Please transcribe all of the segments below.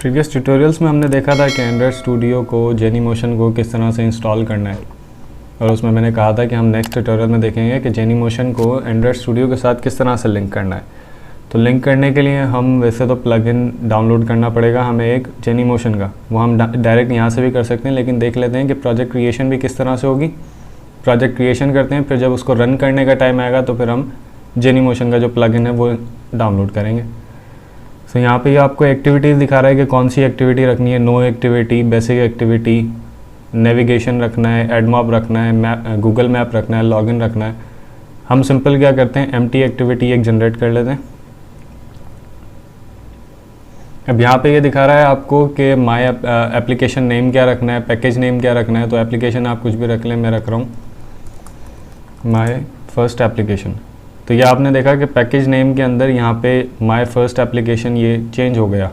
Previous tutorials में हमने देखा था कि एंड्रॉयड स्टूडियो को जेनीमोशन को किस तरह से इंस्टॉल करना है, और उसमें मैंने कहा था कि हम नेक्स्ट ट्यूटोरियल में देखेंगे कि जेनीमोशन को एंड्रॉयड स्टूडियो के साथ किस तरह से लिंक करना है। तो लिंक करने के लिए हम वैसे तो प्लगइन डाउनलोड करना पड़ेगा हमें एक जेनीमोशन का, वो हम डायरेक्ट यहाँ से भी कर सकते हैं, लेकिन देख लेते हैं कि प्रोजेक्ट क्रिएशन भी किस तरह से होगी। प्रोजेक्ट क्रिएशन करते हैं, फिर जब उसको रन करने का टाइम आएगा तो फिर हम जेनीमोशन का जो प्लगइन है वो डाउनलोड करेंगे। तो यहाँ पे आपको एक्टिविटीज़ दिखा रहा है कि कौन सी एक्टिविटी रखनी है। No activity, basic activity, navigation रखना है, एडमॉब रखना है, मैप, गूगल मैप रखना है, लॉगिन रखना है। हम सिंपल क्या करते हैं, एम्प्टी एक्टिविटी एक जनरेट कर लेते हैं। अब यहाँ पे ये दिखा रहा है आपको कि माय एप्लीकेशन नेम क्या रखना है, पैकेज नेम क्या रखना है। तो एप्लीकेशन आप कुछ भी रख लें, मैं रख रहा हूँ माय फर्स्ट एप्लीकेशन। तो ये आपने देखा कि पैकेज नेम के अंदर यहाँ पे माय फर्स्ट एप्लीकेशन ये चेंज हो गया।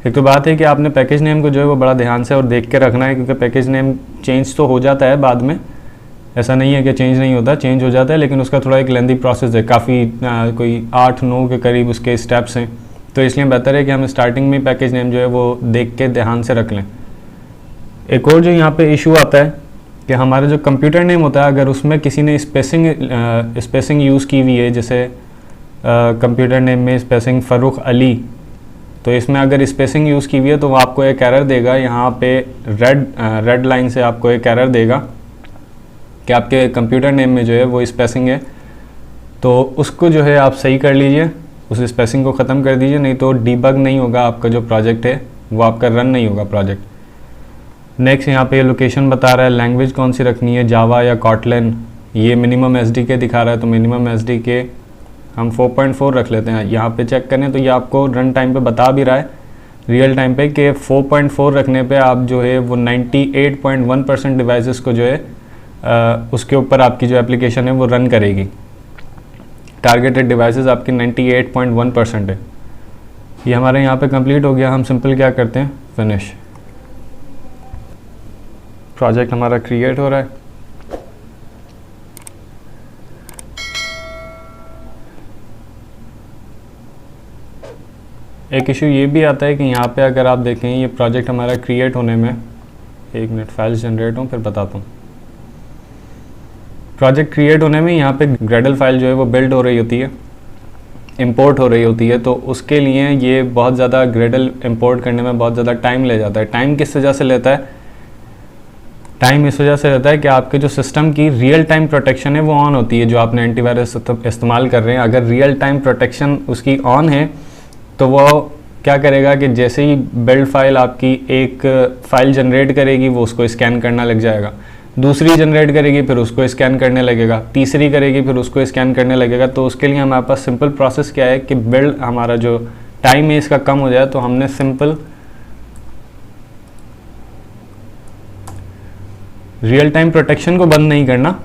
एक तो बात है कि आपने पैकेज नेम को जो है वो बड़ा ध्यान से और देख के रखना है, क्योंकि पैकेज नेम चेंज तो हो जाता है बाद में, ऐसा नहीं है कि चेंज नहीं होता, चेंज हो जाता है, लेकिन उसका थोड़ा एक लेंदी प्रोसेस है, काफ़ी कोई 8-9 के करीब उसके स्टेप्स हैं। तो इसलिए बेहतर है कि हम स्टार्टिंग में पैकेज नेम जो है वो देख के ध्यान से रख लें। एक और जो यहाँ पे इशू आता है कि हमारा जो कंप्यूटर नेम होता है, अगर उसमें किसी ने स्पेसिंग यूज़ की हुई है, जैसे कंप्यूटर नेम में स्पेसिंग फ़ारूक अली, तो इसमें अगर स्पेसिंग यूज़ की हुई है तो वो आपको एक एरर देगा। यहाँ पे रेड लाइन से आपको एक एरर देगा कि आपके कंप्यूटर नेम में जो है वो स्पेसिंग है। तो उसको जो है आप सही कर लीजिए, उस स्पेसिंग को ख़त्म कर दीजिए, नहीं तो डीबग नहीं होगा आपका जो प्रोजेक्ट है, वो आपका रन नहीं होगा प्रोजेक्ट। नेक्स्ट यहाँ पे लोकेशन बता रहा है, लैंग्वेज कौन सी रखनी है, जावा या कॉटलन। ये मिनिमम एसडीके दिखा रहा है, तो मिनिमम एसडीके हम 4.4 रख लेते हैं। यहाँ पे चेक करें तो ये आपको रन टाइम पे बता भी रहा है, रियल टाइम पे, कि 4.4 रखने पे आप जो है वो 98.1% डिवाइसेस को जो है उसके ऊपर आपकी जो एप्लीकेशन है वो रन करेगी। टारगेटेड डिवाइसेस आपकी 98.1% है। ये हमारे यहाँ पे कंप्लीट हो गया। हम सिंपल क्या करते हैं, फिनिश। प्रोजेक्ट हमारा क्रिएट हो रहा है। एक इशू ये भी आता है कि यहाँ पे अगर आप देखें, ये प्रोजेक्ट हमारा क्रिएट होने में, एक मिनट फाइल्स जनरेट हों फिर बताता हूँ। प्रोजेक्ट क्रिएट होने में यहाँ पे ग्रेडल फाइल जो है वो बिल्ड हो रही होती है, इंपोर्ट हो रही होती है। तो उसके लिए ये बहुत ज़्यादा ग्रेडल इंपोर्ट करने में बहुत ज़्यादा टाइम ले जाता है। टाइम किस वजह से लेता है, टाइम इस वजह से रहता है कि आपके जो सिस्टम की रियल टाइम प्रोटेक्शन है वो ऑन होती है, जो आपने एंटीवायरस इस्तेमाल कर रहे हैं। अगर रियल टाइम प्रोटेक्शन उसकी ऑन है तो वो क्या करेगा कि जैसे ही बिल्ड फाइल आपकी एक फ़ाइल जनरेट करेगी, वो उसको स्कैन करना लग जाएगा, दूसरी जनरेट करेगी फिर उसको स्कैन करने लगेगा, तीसरी करेगी फिर उसको स्कैन करने लगेगा। तो उसके लिए हमारे पास सिंपल प्रोसेस क्या है कि बिल्ड हमारा जो टाइम है इसका कम हो जाए, तो हमने सिंपल रियल टाइम प्रोटेक्शन को बंद नहीं करना।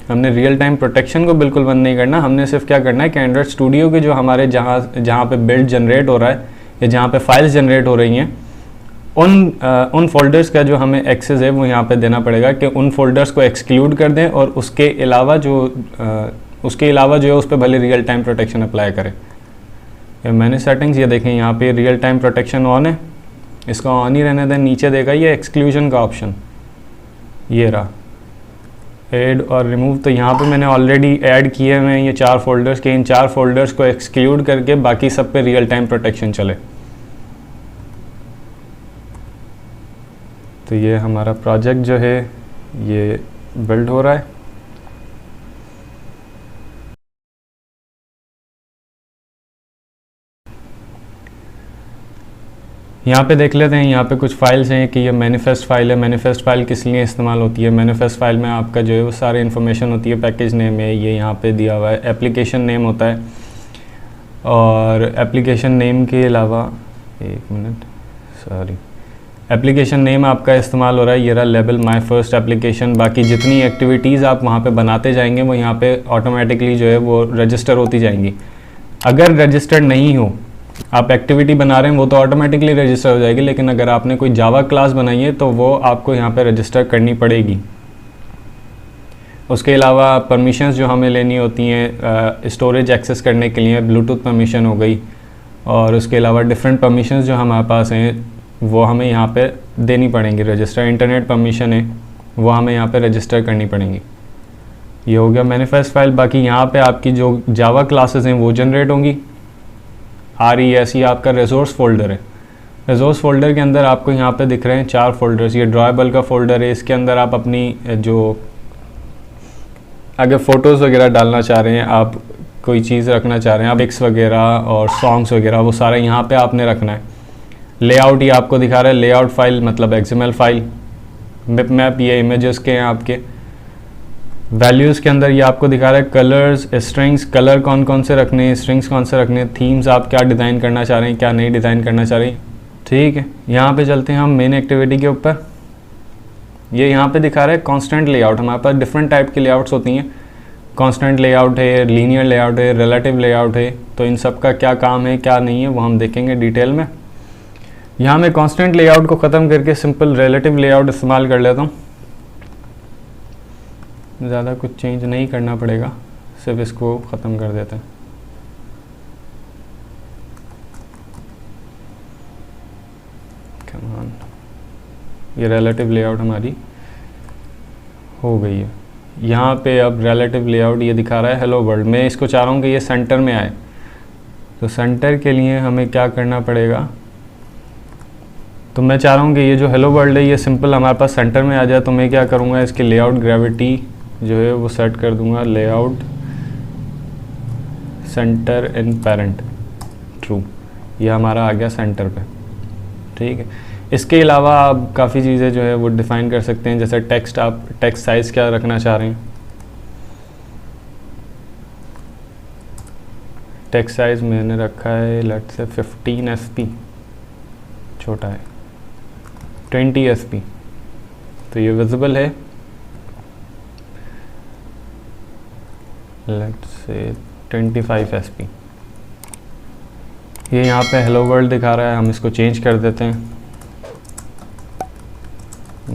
हमने रियल टाइम प्रोटेक्शन को बिल्कुल बंद नहीं करना। हमने सिर्फ क्या करना है कि एंड्रॉयड स्टूडियो के जो हमारे जहाँ पे बिल्ड जनरेट हो रहा है या जहाँ पे फाइल्स जनरेट हो रही हैं, उन फोल्डर्स का जो हमें एक्सेस है वो यहाँ पे देना पड़ेगा कि उन फोल्डर्स को एक्सक्लूड कर दें, और उसके अलावा जो है उस पर भले रियल टाइम प्रोटेक्शन अप्लाई करें। मैंने सेटिंग्स ये देखें, यहाँ पे रियल टाइम प्रोटेक्शन ऑन है, इसको ऑन ही रहने दें। नीचे देगा ये एक्सक्लूजन का ऑप्शन, ये रहा ऐड और रिमूव। तो यहाँ पे मैंने ऑलरेडी ऐड किए हुए हैं ये 4 फोल्डर्स के, इन 4 फोल्डर्स को एक्सक्लूड करके बाकी सब पे रियल टाइम प्रोटेक्शन चले। तो ये हमारा प्रोजेक्ट जो है ये बिल्ड हो रहा है। यहाँ पे देख लेते हैं, यहाँ पे कुछ फाइल्स हैं कि ये मैनिफेस्ट फाइल है। मैनिफेस्ट फाइल किस लिए इस्तेमाल होती है, मैनिफेस्ट फाइल में आपका जो है वो सारी इन्फॉर्मेशन होती है। पैकेज नेम है, ये यहाँ पे दिया हुआ है, एप्लीकेशन नेम होता है, और एप्लीकेशन नेम के अलावा एप्लीकेशन नेम आपका इस्तेमाल हो रहा है। ये रहा लेबल माय फर्स्ट एप्लीकेशन। बाकी जितनी एक्टिविटीज़ आप वहाँ पे बनाते जाएंगे वो यहाँ पे ऑटोमेटिकली जो है वो रजिस्टर होती जाएंगी। अगर रजिस्टर्ड नहीं हो, आप एक्टिविटी बना रहे हैं, वो तो ऑटोमेटिकली रजिस्टर हो जाएगी, लेकिन अगर आपने कोई जावा क्लास बनाई है तो वो आपको यहाँ पे रजिस्टर करनी पड़ेगी। उसके अलावा परमिशंस जो हमें लेनी होती हैं स्टोरेज एक्सेस करने के लिए, ब्लूटूथ परमिशन हो गई, और उसके अलावा डिफरेंट परमिशंस जो हमारे पास हैं वो हमें यहाँ पे देनी पड़ेंगी। रजिस्टर इंटरनेट परमिशन है वो हमें यहाँ पे रजिस्टर करनी पड़ेंगी। ये हो गया मैनिफेस्ट फाइल। बाकी यहाँ पे आपकी जो जावा क्लासेस हैं वो जनरेट होंगी। RES ये आपका रिसोर्स फोल्डर है। रिसोर्स फोल्डर के अंदर आपको यहाँ पे दिख रहे हैं 4 फोल्डर्स। ये ड्रॉएबल का फोल्डर है, इसके अंदर आप अपनी जो अगर फ़ोटोज़ वगैरह डालना चाह रहे हैं, आप कोई चीज़ रखना चाह रहे हैं, आप पिक्स वगैरह और सॉन्ग्स वगैरह वो सारा यहाँ पे आपने रखना है। लेआउट ये आपको दिखा रहा है, लेआउट फाइल मतलब XML फाइल। बिप मैप ये इमेजेस के हैं आपके। वैल्यूज़ के अंदर ये आपको दिखा रहा है कलर्स, स्ट्रिंग्स, कलर कौन कौन से रखने हैं, स्ट्रिंग्स कौन से रखने हैं, थीम्स आप क्या डिज़ाइन करना चाह रहे हैं, क्या नहीं डिज़ाइन करना चाह रहे हैं। ठीक है, यहाँ पे चलते हैं हम मेन एक्टिविटी के ऊपर। ये यहाँ पे दिखा रहा है कांस्टेंट लेआउट। हमारे पास डिफरेंट टाइप की लेआउट्स होती हैं। कांस्टेंट लेआउट है, लीनियर लेआउट है, रिलेटिव लेआउट है। तो इन सब का क्या काम है क्या नहीं है वो हम देखेंगे डिटेल में। यहाँ मैं कांस्टेंट लेआउट को ख़त्म करके सिंपल रिलेटिव लेआउट इस्तेमाल कर लेता हूँ। ज़्यादा कुछ चेंज नहीं करना पड़ेगा, सिर्फ इसको ख़त्म कर देते हैं। कम ऑन, ये रिलेटिव लेआउट हमारी हो गई है। यहाँ पे अब रिलेटिव लेआउट ये दिखा रहा है हेलो वर्ल्ड। मैं इसको चाह रहा हूँ कि ये सेंटर में आए। तो सेंटर के लिए हमें क्या करना पड़ेगा, तो मैं चाह रहा हूँ कि ये जो हेलो वर्ल्ड है ये सिंपल हमारे पास सेंटर में आ जाए। तो मैं क्या करूँगा, इसके लेआउट ग्रेविटी जो है वो सेट कर दूँगा, लेआउट सेंटर इन पेरेंट ट्रू। ये हमारा आ गया सेंटर पे। ठीक है, इसके अलावा आप काफ़ी चीज़ें जो है वो डिफ़ाइन कर सकते हैं। जैसे टेक्स्ट, आप टेक्स्ट साइज़ क्या रखना चाह रहे हैं। टेक्स्ट साइज़ मैंने रखा है लेट्स से 15 SP, छोटा है 20 SP। तो ये विजिबल है लेट्स से 25 SP। ये यहाँ पे हेलो वर्ल्ड दिखा रहा है, हम इसको चेंज कर देते हैं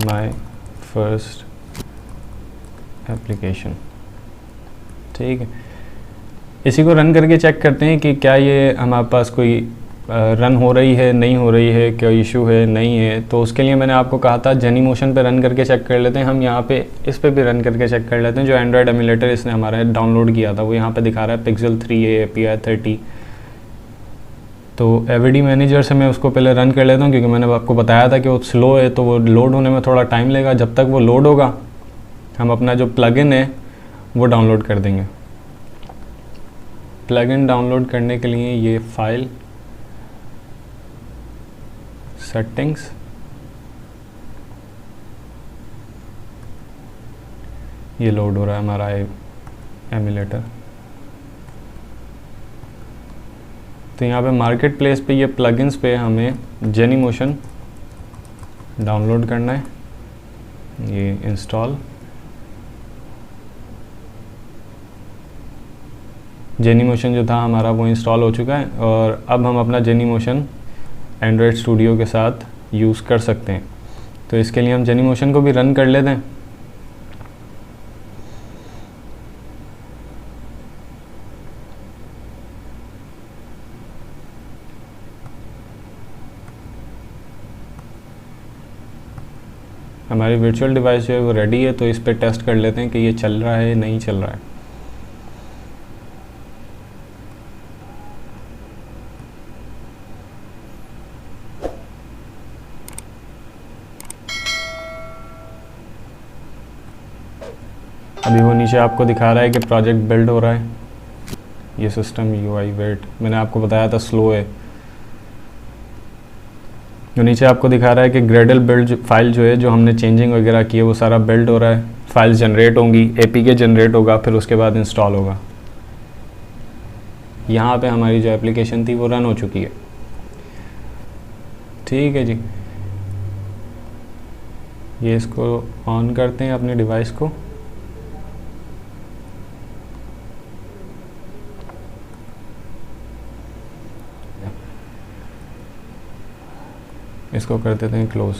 माय फर्स्ट एप्लीकेशन। ठीक है, इसी को रन करके चेक करते हैं कि क्या ये हमारे पास कोई रन हो रही है नहीं हो रही है, क्या इशू है नहीं है। तो उसके लिए मैंने आपको कहा था जेनीमोशन पे रन करके चेक कर लेते हैं। हम यहाँ पे इस पे भी रन करके चेक कर लेते हैं। जो एंड्रॉयड एमुलेटर इसने हमारा डाउनलोड किया था वो यहाँ पे दिखा रहा है पिक्सल 3a API 30। तो AVD मैनेजर से मैं उसको पहले रन कर लेता हूँ, क्योंकि मैंने आपको बताया था कि वो स्लो है तो वो लोड होने में थोड़ा टाइम लगेगा। जब तक वो लोड होगा हम अपना जो प्लगइन है वो डाउनलोड कर देंगे। प्लगइन डाउनलोड करने के लिए ये फाइल सेटिंग्स, ये लोड हो रहा है हमारा एमुलेटर। तो यहाँ पे मार्केट प्लेस पे ये प्लगइन्स पे हमें जेनीमोशन डाउनलोड करना है। ये इंस्टॉल, जेनीमोशन जो था हमारा वो इंस्टॉल हो चुका है और अब हम अपना जेनीमोशन एंड्रॉयड स्टूडियो के साथ यूज़ कर सकते हैं। तो इसके लिए हम जेनीमोशन को भी रन कर लेते हैं। हमारी वर्चुअल डिवाइस जो है वो रेडी है, तो इस पे टेस्ट कर लेते हैं कि ये चल रहा है नहीं चल रहा है। अभी वो नीचे आपको दिखा रहा है कि प्रोजेक्ट बिल्ड हो रहा है। ये सिस्टम UI वेट मैंने आपको बताया था स्लो है। जो नीचे आपको दिखा रहा है कि ग्रेडल बिल्ड फाइल जो है जो हमने चेंजिंग वगैरह की है वो सारा बिल्ड हो रहा है। फाइल्स जनरेट होंगी, APK जनरेट होगा, फिर उसके बाद इंस्टॉल होगा। यहाँ पे हमारी जो एप्लीकेशन थी वो रन हो चुकी है। ठीक है जी, ये इसको ऑन करते हैं अपने डिवाइस को। इसको कर देते हैं क्लोज।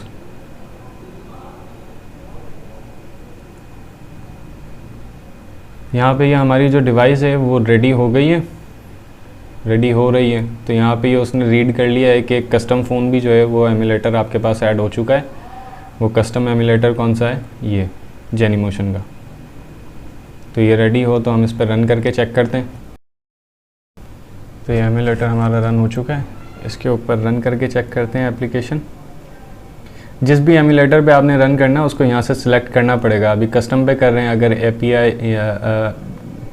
यहाँ पे ये हमारी जो डिवाइस है वो रेडी हो गई है। रेडी हो रही है। तो यहाँ पे ये उसने रीड कर लिया है कि एक कस्टम फ़ोन भी जो है वो एमुलेटर आपके पास ऐड हो चुका है। वो कस्टम एमुलेटर कौन सा है, ये जेनीमोशन का। तो ये रेडी हो तो हम इस पर रन करके चेक करते हैं। तो ये एमुलेटर हमारा रन हो चुका है, इसके ऊपर रन करके चेक करते हैं एप्लीकेशन। जिस भी एमुलेटर पे आपने रन करना है उसको यहाँ से सिलेक्ट करना पड़ेगा। अभी कस्टम पे कर रहे हैं, अगर API या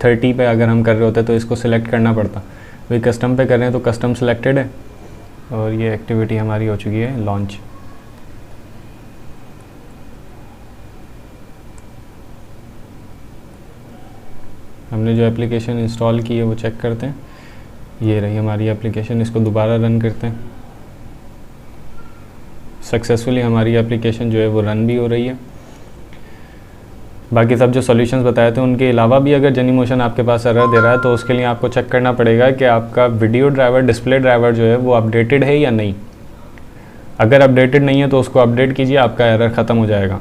30 पे अगर हम कर रहे होते तो इसको सिलेक्ट करना पड़ता। अभी कस्टम पे कर रहे हैं तो कस्टम सिलेक्टेड है और ये एक्टिविटी हमारी हो चुकी है लॉन्च। हमने जो एप्लीकेशन इंस्टॉल की है वो चेक करते हैं। ये रही हमारी एप्लीकेशन, इसको दोबारा रन करते हैं। सक्सेसफुली हमारी एप्लीकेशन जो है वो रन भी हो रही है। बाकी सब जो सॉल्यूशंस बताए थे उनके अलावा भी अगर जेनीमोशन आपके पास एरर दे रहा है तो उसके लिए आपको चेक करना पड़ेगा कि आपका वीडियो ड्राइवर, डिस्प्ले ड्राइवर जो है वो अपडेटेड है या नहीं। अगर अपडेटेड नहीं है तो उसको अपडेट कीजिए, आपका एरर ख़त्म हो जाएगा।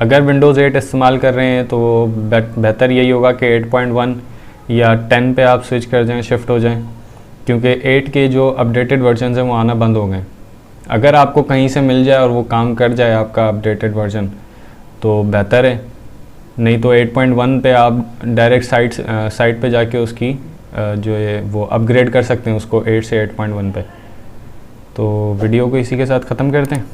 अगर विंडोज़ 8 इस्तेमाल कर रहे हैं तो बेहतर यही होगा कि 8.1 या 10 पे आप स्विच कर जाएं, शिफ्ट हो जाएं, क्योंकि 8 के जो अपडेटेड वर्जन हैं वो आना बंद हो गए। अगर आपको कहीं से मिल जाए और वो काम कर जाए आपका अपडेटेड वर्जन तो बेहतर है, नहीं तो 8.1 पे आप डायरेक्ट साइट पे जाके उसकी जो है वो अपग्रेड कर सकते हैं उसको 8 से 8.1 पे। तो वीडियो को इसी के साथ ख़त्म करते हैं।